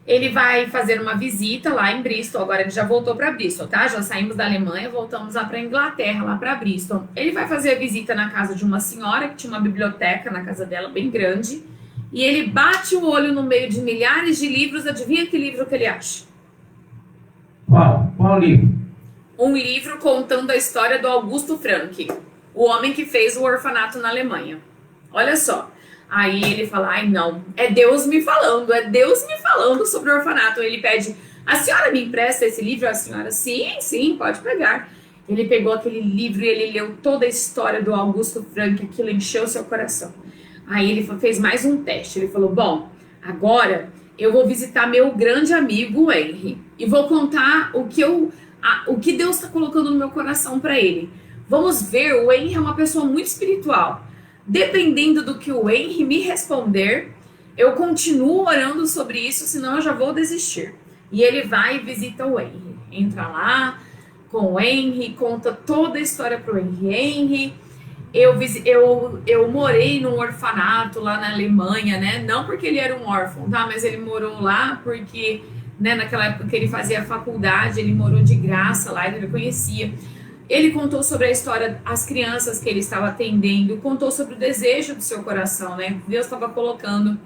ele vai fazer uma visita lá em Bristol. Agora ele já voltou para Bristol, tá? Já saímos da Alemanha, voltamos lá para Inglaterra, lá para Bristol. Ele vai fazer a visita na casa de uma senhora que tinha uma biblioteca na casa dela bem grande. E ele bate o olho no meio de milhares de livros. Adivinha que livro que ele acha? Qual livro? Um livro contando a história do Augusto Frank, o homem que fez o orfanato na Alemanha. Olha só. Aí ele fala, ai não, é Deus me falando sobre o orfanato. Ele pede, a senhora me empresta esse livro? A senhora, sim, pode pegar. Ele pegou aquele livro e ele leu toda a história do Augusto Frank, aquilo encheu seu coração. Aí ele fez mais um teste, ele falou, bom, agora eu vou visitar meu grande amigo Henry e vou contar o que Deus está colocando no meu coração para ele. Vamos ver, o Henry é uma pessoa muito espiritual. Dependendo do que o Henry me responder, eu continuo orando sobre isso, senão eu já vou desistir. E ele vai e visita o Henry. Entra lá com o Henry, conta toda a história pro Henry. Eu morei num orfanato lá na Alemanha, né? Não porque ele era um órfão, tá? Mas ele morou lá porque, né, naquela época que ele fazia a faculdade, ele morou de graça lá, ele conhecia. Ele contou sobre a história, as crianças que ele estava atendendo, contou sobre o desejo do seu coração, né? Deus estava colocando.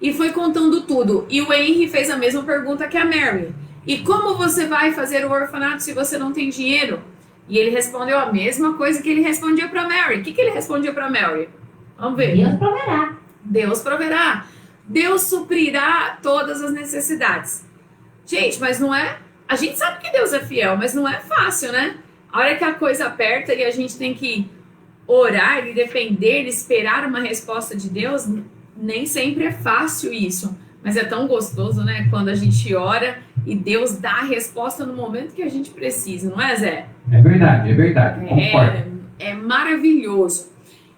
E foi contando tudo. E o Henry fez a mesma pergunta que a Mary. E como você vai fazer o orfanato se você não tem dinheiro? E ele respondeu a mesma coisa que ele respondia para Mary. O que ele respondia para Mary? Vamos ver. Deus proverá. Deus proverá. Deus suprirá todas as necessidades. Gente, mas não é... A gente sabe que Deus é fiel, mas não é fácil, né? A hora que a coisa aperta e a gente tem que orar e depender, esperar uma resposta de Deus, nem sempre é fácil isso. Mas é tão gostoso, né? Quando a gente ora e Deus dá a resposta no momento que a gente precisa, não é, Zé? É verdade. É maravilhoso.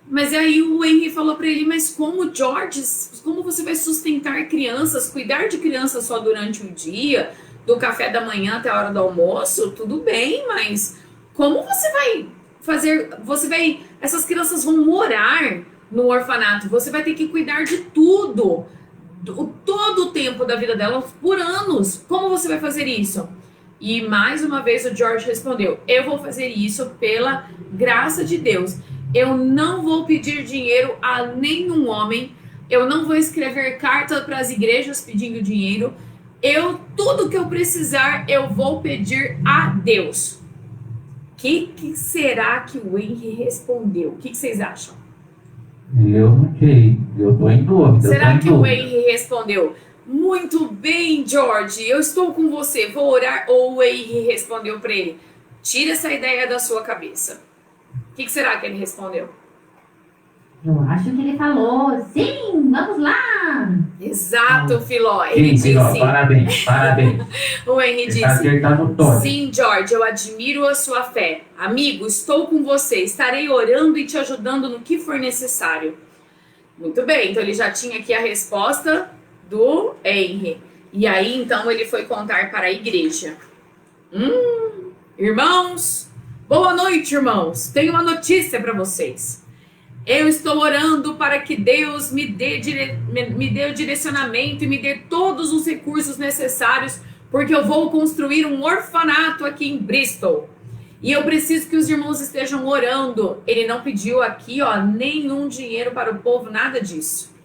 Mas aí o Henry falou para ele, mas como, George, como você vai sustentar crianças, cuidar de crianças só durante o dia, do café da manhã até a hora do almoço? Tudo bem, mas como você vai fazer, essas crianças vão morar no orfanato, você vai ter que cuidar de tudo, todo o tempo da vida delas por anos. Como você vai fazer isso? E mais uma vez o George respondeu, eu vou fazer isso pela graça de Deus. Eu não vou pedir dinheiro a nenhum homem, eu não vou escrever carta para as igrejas pedindo dinheiro, tudo que eu precisar eu vou pedir a Deus. O que será que o Henry respondeu? O que vocês acham? Eu não sei, eu tô em dúvida. Será que o Henry respondeu, muito bem, George, eu estou com você, vou orar? Ou o Henry respondeu para ele, tira essa ideia da sua cabeça? O que será que ele respondeu? Eu acho que ele falou, sim, vamos lá. Exato, Filó. Ele disse, Filó, parabéns. O Henry Você tá acertando disse, sim, George, eu admiro a sua fé. Amigo, estou com você, estarei orando e te ajudando no que for necessário. Muito bem, então ele já tinha aqui a resposta do Henry. E aí, então, ele foi contar para a igreja. Irmãos, boa noite, irmãos. Tenho uma notícia para vocês. Eu estou orando para que Deus me dê o direcionamento e me dê todos os recursos necessários, porque eu vou construir um orfanato aqui em Bristol. E eu preciso que os irmãos estejam orando. Ele não pediu aqui, nenhum dinheiro para o povo, nada disso.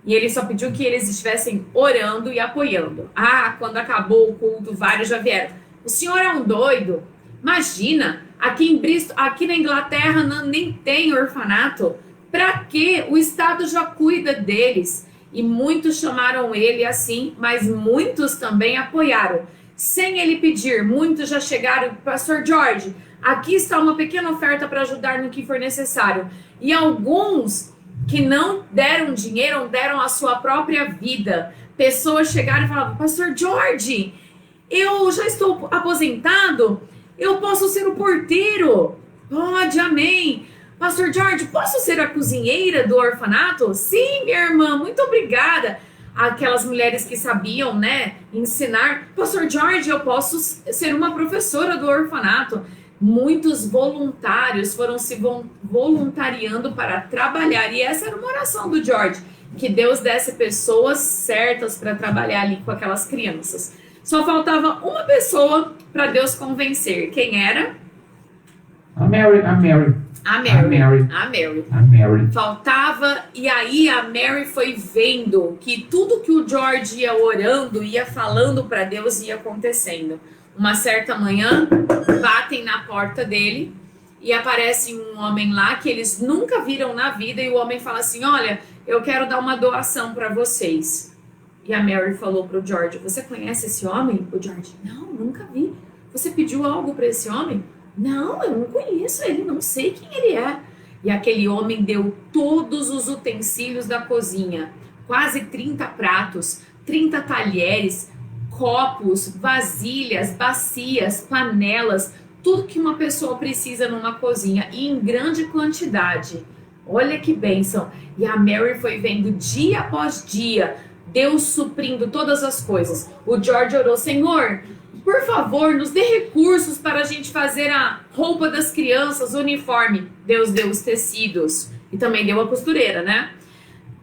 E ele só pediu que eles estivessem orando e apoiando. Quando acabou o culto, vários já vieram. O senhor é um doido. Imagina, aqui em Bristol, aqui na Inglaterra nem tem orfanato. Para quê? O Estado já cuida deles. E muitos chamaram ele assim, mas muitos também apoiaram. Sem ele pedir, muitos já chegaram. Pastor George, aqui está uma pequena oferta para ajudar no que for necessário. E alguns que não deram dinheiro, deram a sua própria vida. Pessoas chegaram e falavam, Pastor George, eu já estou aposentado, eu posso ser o porteiro. Pode, amém. Pastor George, posso ser a cozinheira do orfanato? Sim, minha irmã, muito obrigada. Aquelas mulheres que sabiam, ensinar. Pastor George, eu posso ser uma professora do orfanato. Muitos voluntários foram se voluntariando para trabalhar. E essa era uma oração do George, que Deus desse pessoas certas para trabalhar ali com aquelas crianças. Só faltava uma pessoa para Deus convencer. Quem era? A Mary. Faltava, e aí a Mary foi vendo que tudo que o George ia orando, ia falando para Deus, ia acontecendo. Uma certa manhã, batem na porta dele e aparece um homem lá que eles nunca viram na vida, e o homem fala assim, olha, eu quero dar uma doação para vocês. E a Mary falou pro George, você conhece esse homem? O George, não, nunca vi. Você pediu algo para esse homem? Não, eu não conheço ele, não sei quem ele é. E aquele homem deu todos os utensílios da cozinha, quase 30 pratos, 30 talheres, copos, vasilhas, bacias, panelas, tudo que uma pessoa precisa numa cozinha, e em grande quantidade. Olha que bênção. E a Mary foi vendo dia após dia, Deus suprindo todas as coisas. O George orou, Senhor, por favor, nos dê recursos para a gente fazer a roupa das crianças, o uniforme. Deus deu os tecidos e também deu a costureira,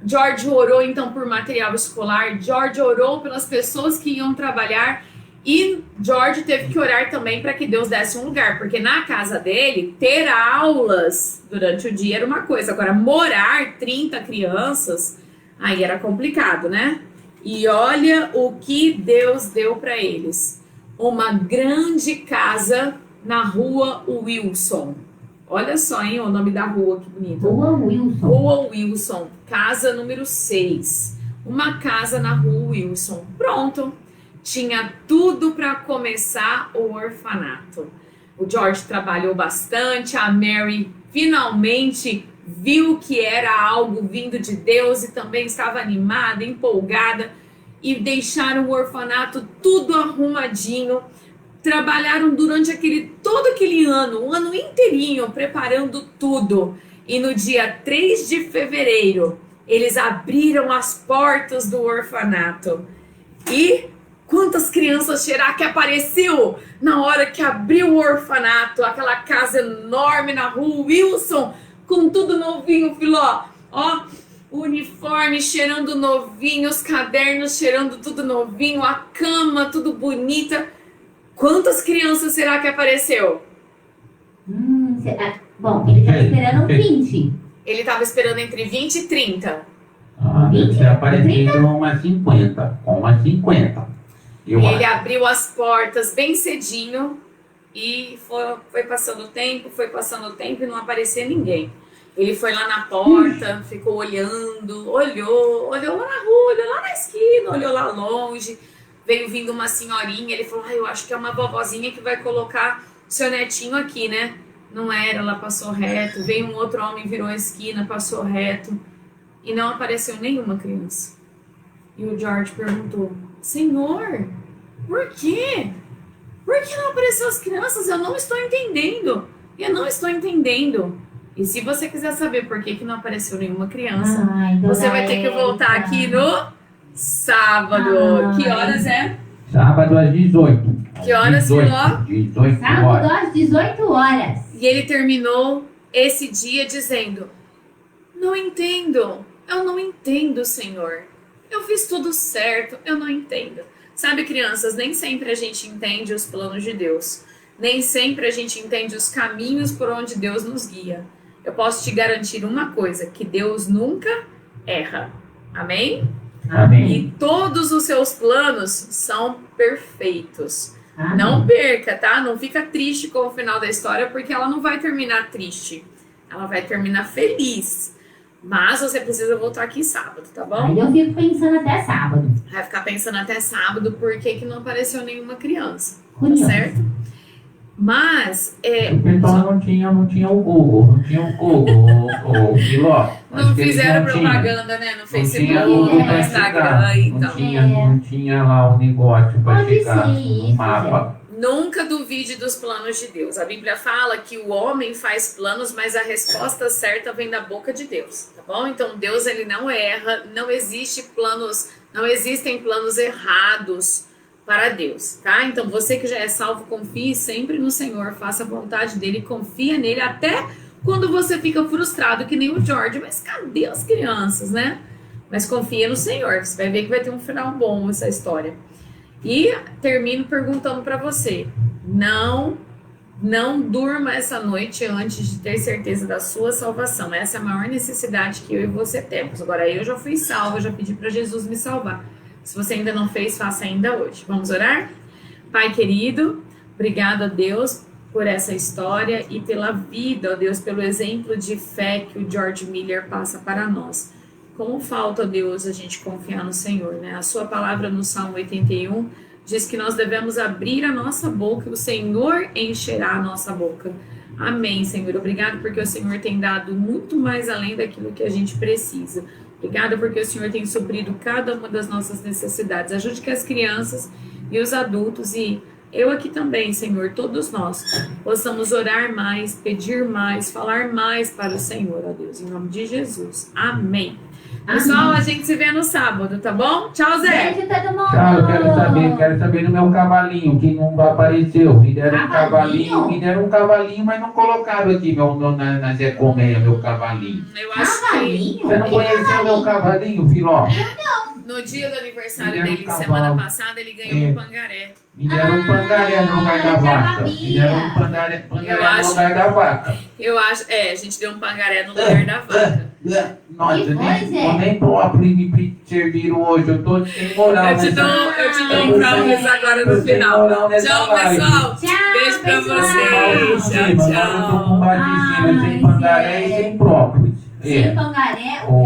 George orou então por material escolar, George orou pelas pessoas que iam trabalhar, e George teve que orar também para que Deus desse um lugar, porque na casa dele, ter aulas durante o dia era uma coisa, agora morar 30 crianças, aí era complicado, E olha o que Deus deu para eles. Uma grande casa na rua Wilson. Olha só, o nome da rua, que bonito. Rua Wilson, casa número 6. Uma casa na rua Wilson. Pronto. Tinha tudo para começar o orfanato. O George trabalhou bastante, a Mary finalmente viu que era algo vindo de Deus e também estava animada, empolgada, e deixaram o orfanato tudo arrumadinho. Trabalharam durante todo aquele ano, um ano inteirinho, preparando tudo. E no dia 3 de fevereiro, eles abriram as portas do orfanato. E quantas crianças será que apareceu na hora que abriu o orfanato? Aquela casa enorme na rua Wilson, com tudo novinho, filó. Ó, o uniforme cheirando novinho, os cadernos cheirando tudo novinho, a cama tudo bonita. Quantas crianças será que apareceu? Bom, ele estava esperando 20. Ele estava esperando entre 20 e 30. Deve ter aparecido umas 50. Umas 50. Ele abriu as portas bem cedinho e foi passando o tempo e não aparecia ninguém. Ele foi lá na porta, ficou olhando, olhou lá na rua, olhou lá na esquina, olhou lá longe. Veio vindo uma senhorinha, ele falou, eu acho que é uma vovozinha que vai colocar seu netinho aqui, Não era, ela passou reto. Veio um outro homem, virou a esquina, passou reto. E não apareceu nenhuma criança. E o George perguntou, Senhor, por quê? Por que não apareceu as crianças? Eu não estou entendendo. E se você quiser saber por que não apareceu nenhuma criança, Ai, dona você vai ter que voltar Érica. aqui no sábado. Ai. Que horas é? Sábado às 18. Que horas, Filó? 18 Sábado horas. às 18 horas. E ele terminou esse dia dizendo: não entendo, eu não entendo, Senhor. Eu fiz tudo certo, eu não entendo. Sabe, crianças, nem sempre a gente entende os planos de Deus. Nem sempre a gente entende os caminhos por onde Deus nos guia. Eu posso te garantir uma coisa, que Deus nunca erra. Amém? Amém. E todos os seus planos são perfeitos. Amém. Não perca, tá? Não fica triste com o final da história, porque ela não vai terminar triste. Ela vai terminar feliz. Mas você precisa voltar aqui sábado, tá bom? Aí eu fico pensando até sábado. Vai ficar pensando até sábado por que não apareceu nenhuma criança. Tá Curioso. certo? Mas, O pessoal não tinha o Google, não tinha o Google, o Filó. não Acho que eles fizeram não tinham. propaganda, né? No Não Facebook, tinha Google no pra Instagram chegar. e Não então. tinha lá o negócio para Pode chegar ser no isso, mapa. Nunca duvide dos planos de Deus. A Bíblia fala que o homem faz planos, mas a resposta certa vem da boca de Deus, tá bom? Então Deus, ele não erra, não existem planos errados para Deus, tá? Então você que já é salvo, confie sempre no Senhor, faça a vontade dele, confia nele, até quando você fica frustrado, que nem o George, mas cadê as crianças, né? Mas confia no Senhor, você vai ver que vai ter um final bom essa história. E termino perguntando para você, não durma essa noite antes de ter certeza da sua salvação. Essa é a maior necessidade que eu e você temos. Agora, eu já fui salva, eu já pedi para Jesus me salvar. Se você ainda não fez, faça ainda hoje. Vamos orar? Pai querido, obrigado a Deus por essa história e pela vida, ó Deus, pelo exemplo de fé que o George Miller passa para nós. Como falta, ó Deus, a gente confiar no Senhor, né? A sua palavra no Salmo 81 diz que nós devemos abrir a nossa boca e o Senhor encherá a nossa boca. Amém, Senhor. Obrigado porque o Senhor tem dado muito mais além daquilo que a gente precisa. Obrigada porque o Senhor tem suprido cada uma das nossas necessidades. Ajude que as crianças e os adultos e eu aqui também, Senhor, todos nós, possamos orar mais, pedir mais, falar mais para o Senhor, ó Deus, em nome de Jesus. Amém. Pessoal, a gente se vê no sábado, tá bom? Tchau, Zé. Beijo todo mundo. Tchau, eu quero saber do meu cavalinho, que não apareceu. Me deram Cavalinho? me deram um cavalinho, mas não colocaram aqui na Zé Colmeia, meu cavalinho. Eu acho que Cavalinho? Você não conheceu meu cavalinho, Filó? no dia do aniversário Ele era um dele, cavalo. semana passada, ele ganhou É. um pangaré. Me deram um pangaré no lugar da eu vaca. sabia. Me deram um pangaré Eu no acho- lugar da vaca. Eu acho, a gente deu um pangaré no lugar da vaca. Nossa, Que coisa, é? nem próprio me serviram hoje. Eu tô sem moral. Eu te dou um promise agora no Eu tenho final. moral nessa Tchau, live. pessoal. Tchau, Beijo pra pessoal. vocês. Tchau, Eu tô com um tchau. bate em cima, sem pangaré e sem própolis. Sem pangaré, o